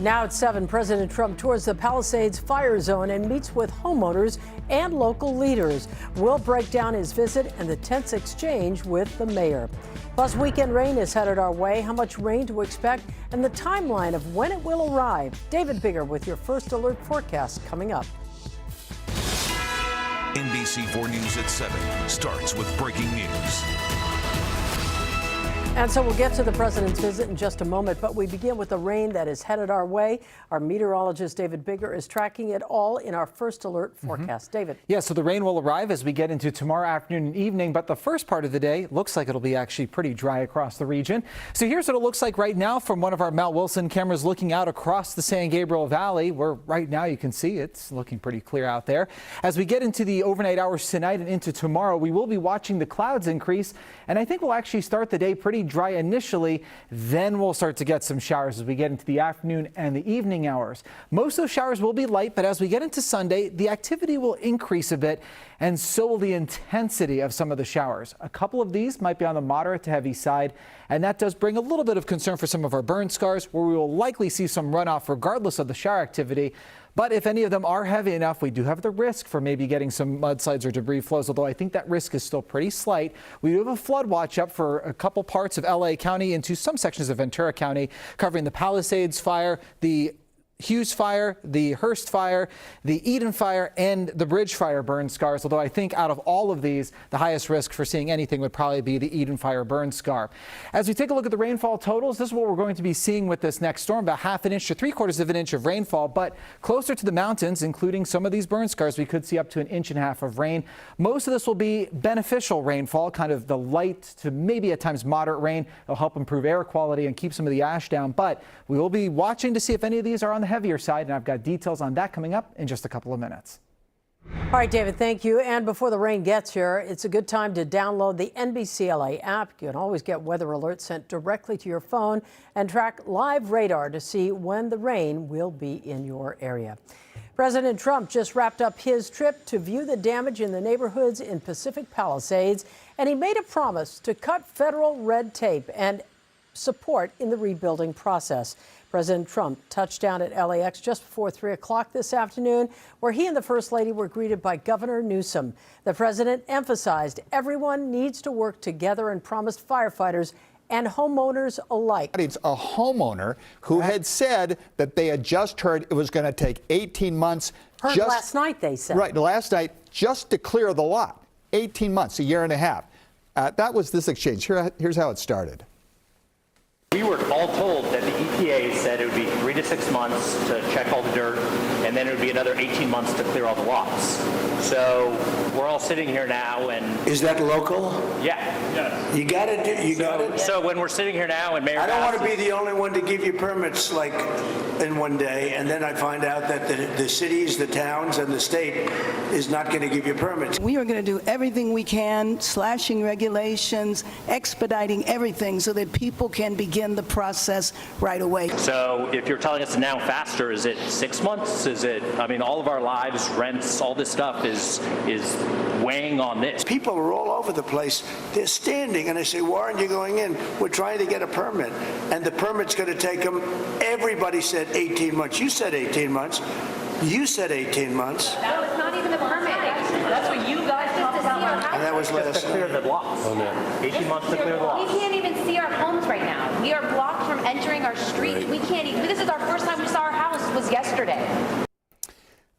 Now at 7, President Trump tours the Palisades fire zone and meets with homeowners and local leaders. We'll break down his visit and the tense exchange with the mayor. Plus, weekend rain is headed our way. How much rain to expect and the timeline of when it will arrive. David Bigger with your first alert forecast coming up. NBC4 News at 7 starts with breaking news. And so we'll get to the president's visit in just a moment, but we begin with the rain that is headed our way. Our meteorologist, David Bigger, is tracking it all in our first alert forecast. David. Yeah, so the rain will arrive as we get into tomorrow afternoon and evening, but the first part of the day looks like it'll be actually pretty dry across the region. So here's what it looks like right now from one of our Mount Wilson cameras looking out across the San Gabriel Valley, where right now you can see it's looking pretty clear out there. As we get into the overnight hours tonight and into tomorrow, we will be watching the clouds increase, and I think we'll actually start the day pretty dry initially, then we'll start to get some showers as we get into the afternoon and the evening hours. Most of those showers will be light, but as we get into Sunday, the activity will increase a bit, and so will the intensity of some of the showers. A couple of these might be on the moderate to heavy side, and that does bring a little bit of concern for some of our burn scars, where we will likely see some runoff regardless of the shower activity. But if any of them are heavy enough, we do have the risk for maybe getting some mudslides or debris flows, although I think that risk is still pretty slight. We do have a flood watch up for a couple parts of LA County into some sections of Ventura County, covering the Palisades fire, the Hughes fire, the Hearst fire, the Eden fire, and the Bridge fire burn scars, although I think out of all of these, the highest risk for seeing anything would probably be the Eden fire burn scar. As we take a look at the rainfall totals, this is what we're going to be seeing with this next storm, about ½ inch to 3/4 of an inch of rainfall, but closer to the mountains, including some of these burn scars, we could see up to 1.5 inches of rain. Most of this will be beneficial rainfall, kind of the light to maybe at times moderate rain. It'll help improve air quality and keep some of the ash down, but we will be watching to see if any of these are on the heavier side, and I've got details on that coming up in just a couple of minutes. All right, David, thank you. And before the rain gets here, it's a good time to download the NBC LA app. You can always get weather alerts sent directly to your phone and track live radar to see when the rain will be in your area. President Trump just wrapped up his trip to view the damage in the neighborhoods in Pacific Palisades, and he made a promise to cut federal red tape and support in the rebuilding process. President Trump touched down at LAX just before 3 o'clock this afternoon, where he and the First Lady were greeted by Governor Newsom. The president emphasized everyone needs to work together and promised firefighters and homeowners alike. It's a homeowner who had said that they had just heard it was going to take 18 months. Heard last night, they said. Right, last night, just to clear the lot. 18 months, a year and a half. That was this exchange. Here's how it started. We were all told that the EPA said it would be 3 to 6 months to check all the dirt, and then it would be another 18 months to clear all the lots. So we're all sitting here now, and is that local? Yeah. Yes. You got it. So when we're sitting here now, and Mayor, I don't want to be the only one to give you permits like in one day, and then I find out that the cities, the towns, and the state is not going to give you permits. We are going to do everything we can, slashing regulations, expediting everything so that people can begin the process right away. So if you're telling us now faster, is it 6 months? Is it, I mean, all of our lives, rents, all this stuff is weighing on this. People are all over the place. They're standing, and I say, why aren't you going in? We're trying to get a permit, and the permit's going to take them. Everybody said 18 months. You said 18 months. You said 18 months. No, it's not even a permit. That's what you guys talked about. And that was last just to clear the blocks. 18 months to clear the blocks. We can't even see our homes right now. We are blocked from entering our street. Right. We can't even. This is our first time we saw our house was yesterday.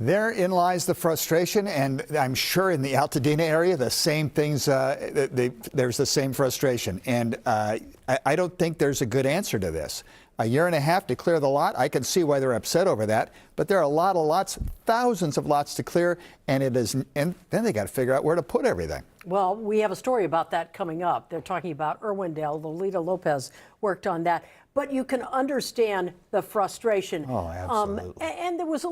Therein lies the frustration, and I'm sure in the Altadena area, the same things, there's the same frustration. And I don't think there's a good answer to this. A year and a half to clear the lot, I can see why they're upset over that, but there are a lot of lots, thousands of lots to clear, and then they got to figure out where to put everything. Well, we have a story about that coming up. They're talking about Irwindale. Lolita Lopez worked on that. But you can understand the frustration. Oh, absolutely. And there was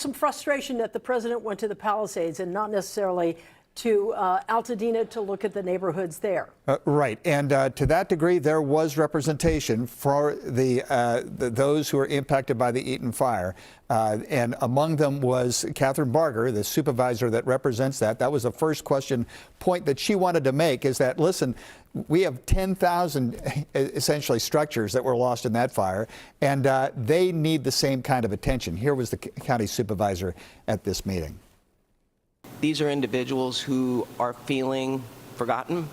some frustration that the president went to the Palisades and not necessarily to Altadena to look at the neighborhoods there. Right, and to that degree, there was representation for those who were impacted by the Eaton fire, and among them was Catherine Barger, the supervisor that represents that. That was the first point that she wanted to make, is that, listen, we have 10,000 essentially structures that were lost in that fire, and they need the same kind of attention. Here was the county supervisor at this meeting. These are individuals who are feeling forgotten.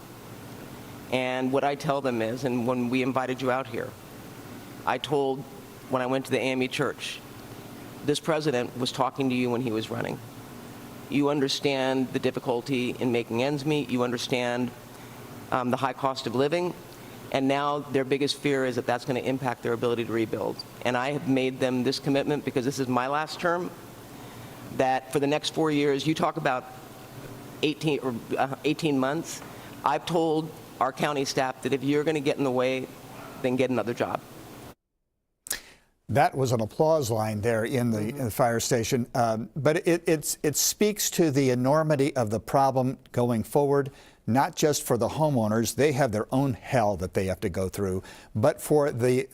And what I tell them is, and when we invited you out here, I told, when I went to the AME church, this president was talking to you when he was running. You understand the difficulty in making ends meet. You understand the high cost of living. And now their biggest fear is that that's going to impact their ability to rebuild. And I have made them this commitment, because this is my last term, that for the next 4 years, you talk about 18 months, I've told our county staff that if you're going to get in the way, then get another job. That was an applause line there in the fire station, but it speaks to the enormity of the problem going forward, not just for the homeowners. They have their own hell that they have to go through, but for the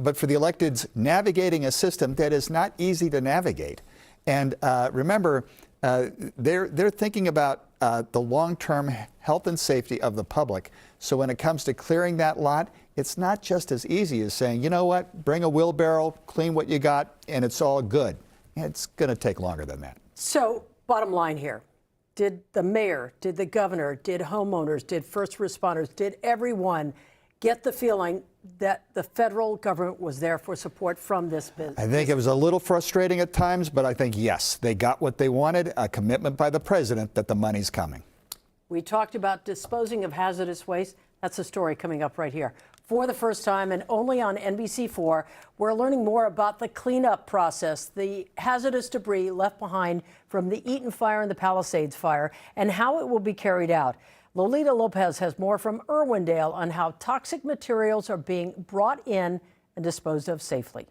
electeds navigating a system that is not easy to navigate. And remember, they're thinking about the long-term health and safety of the public. So when it comes to clearing that lot, it's not just as easy as saying, you know what, bring a wheelbarrow, clean what you got, and it's all good. It's going to take longer than that. So bottom line here, did the mayor, did the governor, did homeowners, did first responders, did everyone get the feeling that the federal government was there for support from this business? I think it was a little frustrating at times, but I think, yes, they got what they wanted, a commitment by the president that the money's coming. We talked about disposing of hazardous waste. That's a story coming up right here. For the first time, and only on NBC4, we're learning more about the cleanup process, the hazardous debris left behind from the Eaton fire and the Palisades fire, and how it will be carried out. Lolita Lopez has more from Irwindale on how toxic materials are being brought in and disposed of safely.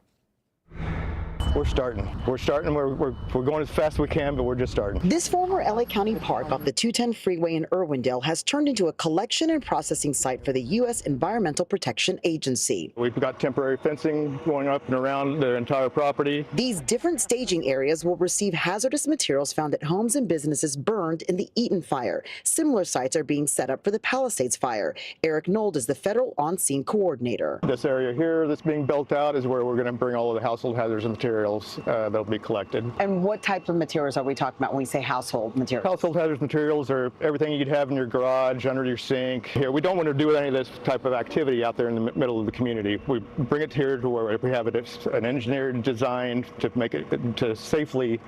We're starting. We're going as fast as we can, but we're just starting. This former LA County park off the 210 freeway in Irwindale has turned into a collection and processing site for the U.S. Environmental Protection Agency. We've got temporary fencing going up and around the entire property. These different staging areas will receive hazardous materials found at homes and businesses burned in the Eaton fire. Similar sites are being set up for the Palisades fire. Eric Nold is the federal on-scene coordinator. This area here that's being built out is where we're going to bring all of the household hazards and materials that'll be collected. And what types of materials are we talking about when we say household materials? Household hazardous materials are everything you'd have in your garage, under your sink. Here, we don't want to do any of this type of activity out there in the middle of the community. We bring it here to where we have an engineered design to make it to safely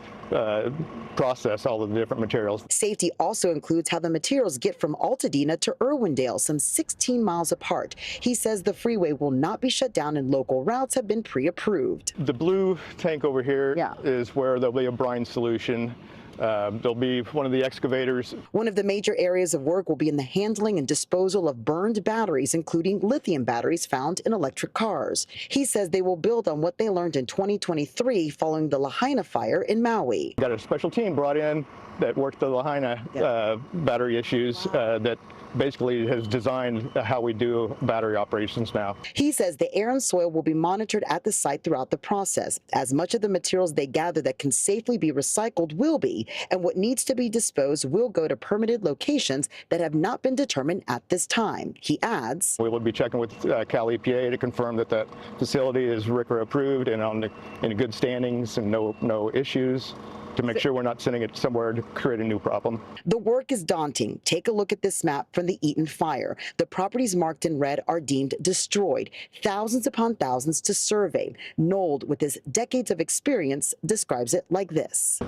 process all of the different materials. Safety also includes how the materials get from Altadena to Irwindale, some 16 miles apart. He says the freeway will not be shut down and local routes have been pre-approved. The blue tank over here is where there'll be a brine solution. There'll be one of the excavators. One of the major areas of work will be in the handling and disposal of burned batteries, including lithium batteries found in electric cars. He says they will build on what they learned in 2023 following the Lahaina fire in Maui. We got a special team brought in that worked the Lahaina battery issues that basically has designed how we do battery operations now. He says the air and soil will be monitored at the site throughout the process. As much of the materials they gather that can safely be recycled will be, and what needs to be disposed will go to permitted locations that have not been determined at this time. He adds, we will be checking with Cal EPA to confirm that that facility is RCRA approved and in good standings and no issues, to make sure we're not sending it somewhere to create a new problem. The work is daunting. Take a look at this map from the Eaton fire. The properties marked in red are deemed destroyed. Thousands upon thousands to survey. Nold, with his decades of experience, describes it like this.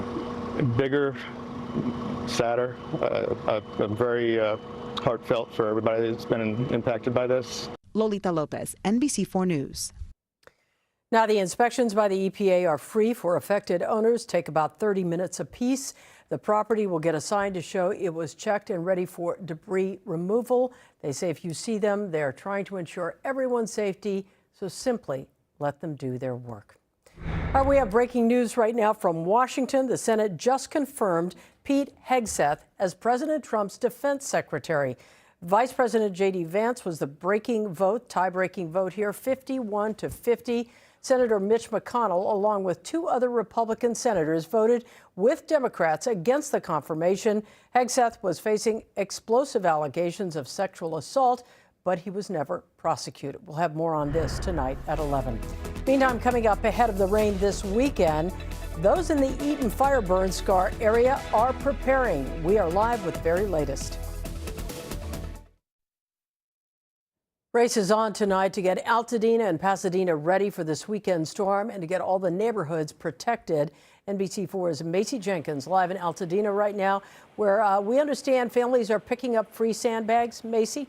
Bigger, sadder, very heartfelt for everybody that's been impacted by this. Lolita Lopez, NBC4 News. Now, the inspections by the EPA are free for affected owners, take about 30 minutes apiece. The property will get a sign to show it was checked and ready for debris removal. They say if you see them, they're trying to ensure everyone's safety, so simply let them do their work. We have breaking news right now from Washington. The Senate just confirmed Pete Hegseth as President Trump's defense secretary. Vice President J.D. Vance was the tie-breaking vote here, 51 to 50. Senator Mitch McConnell, along with two other Republican senators, voted with Democrats against the confirmation. Hegseth was facing explosive allegations of sexual assault, but he was never prosecuted. We'll have more on this tonight at 11. Meantime, coming up ahead of the rain this weekend, those in the Eaton fire burn scar area are preparing. We are live with the very latest. Races on tonight to get Altadena and Pasadena ready for this weekend storm and to get all the neighborhoods protected. NBC4's Macy Jenkins live in Altadena right now, where we understand families are picking up free sandbags. Macy?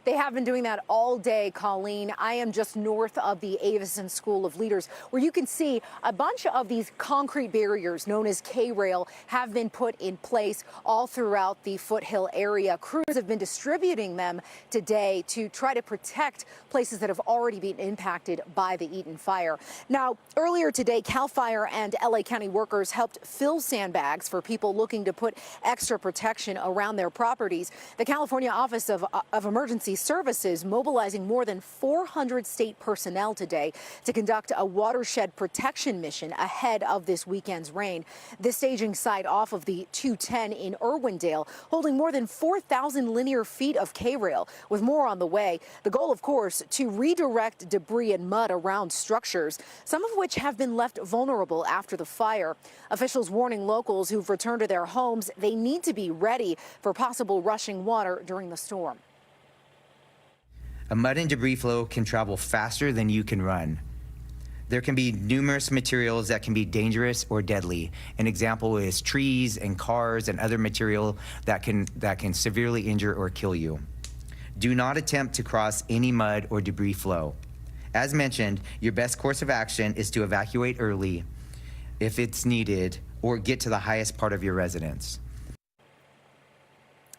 They have been doing that all day, Colleen. I am just north of the Avison School of Leaders, where you can see a bunch of these concrete barriers known as K-rail have been put in place all throughout the foothill area. Crews have been distributing them today to try to protect places that have already been impacted by the Eaton fire. Now, earlier today, CAL FIRE and LA County workers helped fill sandbags for people looking to put extra protection around their properties. The California Office of Emergency Services mobilizing more than 400 state personnel today to conduct a watershed protection mission ahead of this weekend's rain. This staging site off of the 210 in Irwindale, holding more than 4,000 linear feet of K-rail, with more on the way. The goal, of course, to redirect debris and mud around structures, some of which have been left vulnerable after the fire. Officials warning locals who've returned to their homes they need to be ready for possible rushing water during the storm. A mud and debris flow can travel faster than you can run. There can be numerous materials that can be dangerous or deadly. An example is trees and cars and other material that can severely injure or kill you. Do not attempt to cross any mud or debris flow. As mentioned, your best course of action is to evacuate early if it's needed or get to the highest part of your residence.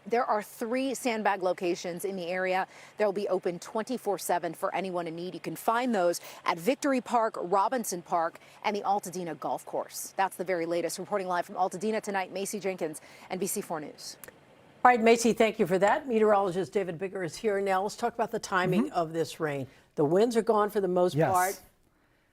There are 3 sandbag locations in the area. They'll be open 24/7 for anyone in need. You can find those at Victory Park, Robinson Park, and the Altadena Golf Course. That's the very latest. Reporting live from Altadena tonight, Macy Jenkins, NBC4 News. All right, Macy, thank you for that. Meteorologist David Bigger is here now. Let's talk about the timing of this rain. The winds are gone for the most part.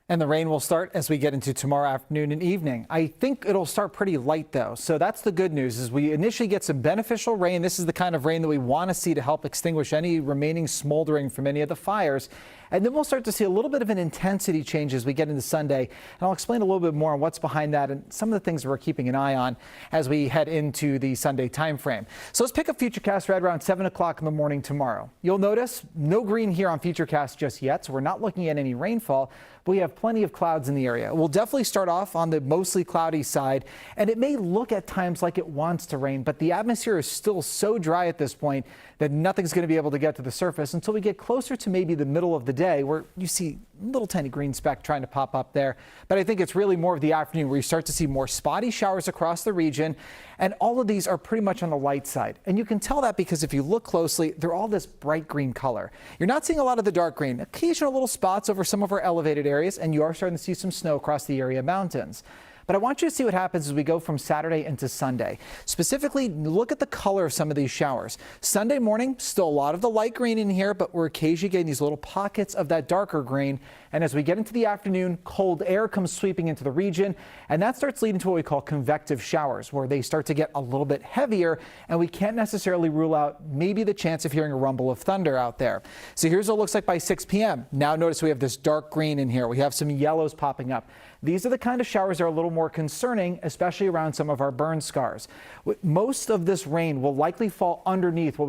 And the rain will start as we get into tomorrow afternoon and evening. I think it'll start pretty light, though. So that's the good news, is we initially get some beneficial rain. This is the kind of rain that we want to see to help extinguish any remaining smoldering from any of the fires. And then we'll start to see a little bit of an intensity change as we get into Sunday. And I'll explain a little bit more on what's behind that and some of the things we're keeping an eye on as we head into the Sunday time frame. So let's pick up Futurecast right around 7 o'clock in the morning tomorrow. You'll notice no green here on Futurecast just yet, so we're not looking at any rainfall, but we have plenty of clouds in the area. We'll definitely start off on the mostly cloudy side, and it may look at times like it wants to rain, but the atmosphere is still so dry at this point that nothing's going to be able to get to the surface until we get closer to maybe the middle of the day, where you see a little tiny green speck trying to pop up there. But I think it's really more of the afternoon where you start to see more spotty showers across the region, and all of these are pretty much on the light side. And you can tell that because if you look closely, they're all this bright green color. You're not seeing a lot of the dark green, occasional little spots over some of our elevated areas, and you are starting to see some snow across the area mountains. But I want you to see what happens as we go from Saturday into Sunday. Specifically, look at the color of some of these showers. Sunday morning, still a lot of the light green in here, but we're occasionally getting these little pockets of that darker green. And as we get into the afternoon, cold air comes sweeping into the region, and that starts leading to what we call convective showers, where they start to get a little bit heavier, and we can't necessarily rule out maybe the chance of hearing a rumble of thunder out there. So here's what it looks like by 6 p.m. Now notice we have this dark green in here. We have some yellows popping up. These are the kind of showers that are a little more concerning, especially around some of our burn scars. Most of this rain will likely fall underneath what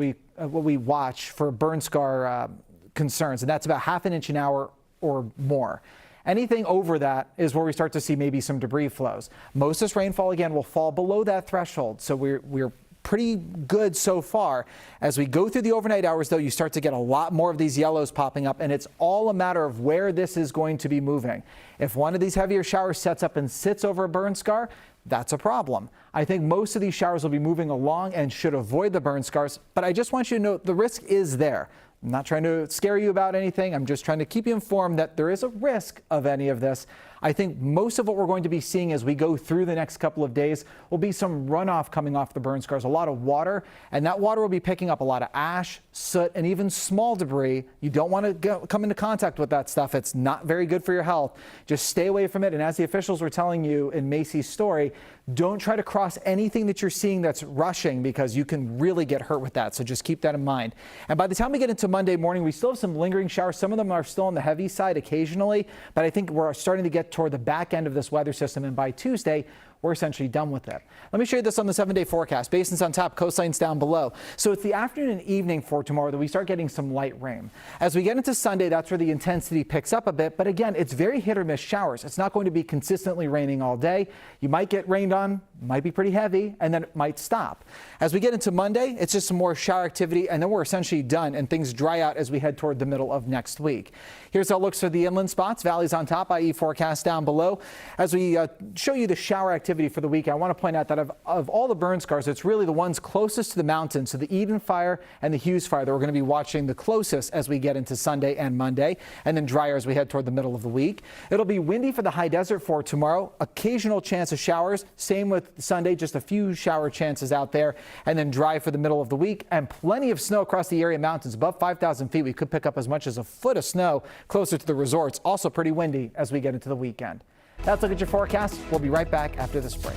we watch for burn scar concerns, and that's about half an inch an hour or more. Anything over that is where we start to see maybe some debris flows. Most of this rainfall, again, will fall below that threshold, so we're pretty good so far. As we go through the overnight hours, though, you start to get a lot more of these yellows popping up, and it's all a matter of where this is going to be moving. If one of these heavier showers sets up and sits over a burn scar, that's a problem. I think most of these showers will be moving along and should avoid the burn scars, but I just want you to know the risk is there. I'm not trying to scare you about anything. I'm just trying to keep you informed that there is a risk of any of this. I think most of what we're going to be seeing as we go through the next couple of days will be some runoff coming off the burn scars, a lot of water, and that water will be picking up a lot of ash, soot, and even small debris. You don't want to come into contact with that stuff. It's not very good for your health. Just stay away from it. And as the officials were telling you in Macy's story, don't try to cross anything that you're seeing that's rushing, because you can really get hurt with that. So just keep that in mind. And by the time we get into Monday morning, we still have some lingering showers. Some of them are still on the heavy side occasionally, but I think we're starting to get toward the back end of this weather system. And by Tuesday, we're essentially done with it. Let me show you this on the 7-day forecast. Basins on top, coastlines down below. So it's the afternoon and evening for tomorrow that we start getting some light rain. As we get into Sunday, that's where the intensity picks up a bit. But again, it's very hit or miss showers. It's not going to be consistently raining all day. You might get rained on, might be pretty heavy, and then it might stop. As we get into Monday, it's just some more shower activity, and then we're essentially done, and things dry out as we head toward the middle of next week. Here's how it looks for the inland spots. Valleys on top, i.e. forecast down below. As we show you the shower activity for the week, I want to point out that of all the burn scars, it's really the ones closest to the mountains. So the Eden fire and the Hughes fire that we're going to be watching the closest as we get into Sunday and Monday, and then drier as we head toward the middle of the week. It'll be windy for the high desert for tomorrow. Occasional chance of showers. Same with Sunday, just a few shower chances out there, and then dry for the middle of the week, and plenty of snow across the area mountains above 5,000 feet. We could pick up as much as a foot of snow closer to the resorts. Also pretty windy as we get into the weekend. That's a look at your forecast. We'll be right back after this break.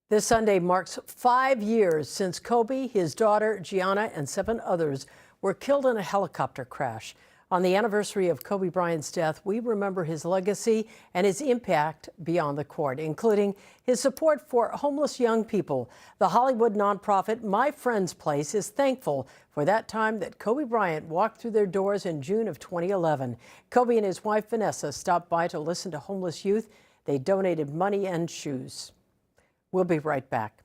This Sunday marks 5 years since Kobe, his daughter Gianna, and 7 others were killed in a helicopter crash. On the anniversary of Kobe Bryant's death, we remember his legacy and his impact beyond the court, including his support for homeless young people. The Hollywood nonprofit My Friend's Place is thankful for that time that Kobe Bryant walked through their doors in June of 2011. Kobe and his wife Vanessa stopped by to listen to homeless youth. They donated money and shoes. We'll be right back.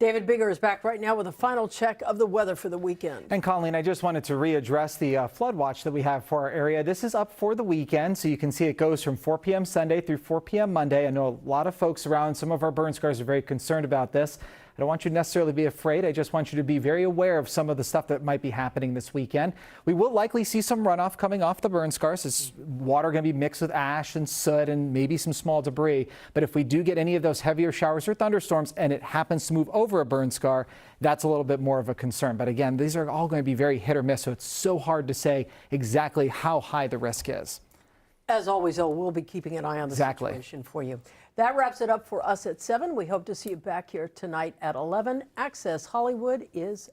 David Bigger is back right now with a final check of the weather for the weekend. And Colleen, I just wanted to readdress the flood watch that we have for our area. This is up for the weekend, so you can see it goes from 4 p.m. Sunday through 4 p.m. Monday. I know a lot of folks around, some of our burn scars are very concerned about this. I don't want you to necessarily be afraid. I just want you to be very aware of some of the stuff that might be happening this weekend. We will likely see some runoff coming off the burn scars. It's water going to be mixed with ash and soot and maybe some small debris. But if we do get any of those heavier showers or thunderstorms and it happens to move over a burn scar, that's a little bit more of a concern. But again, these are all going to be very hit or miss, so it's so hard to say exactly how high the risk is. As always, though, we'll be keeping an eye on the situation for you. That wraps it up for us at 7. We hope to see you back here tonight at 11. Access Hollywood is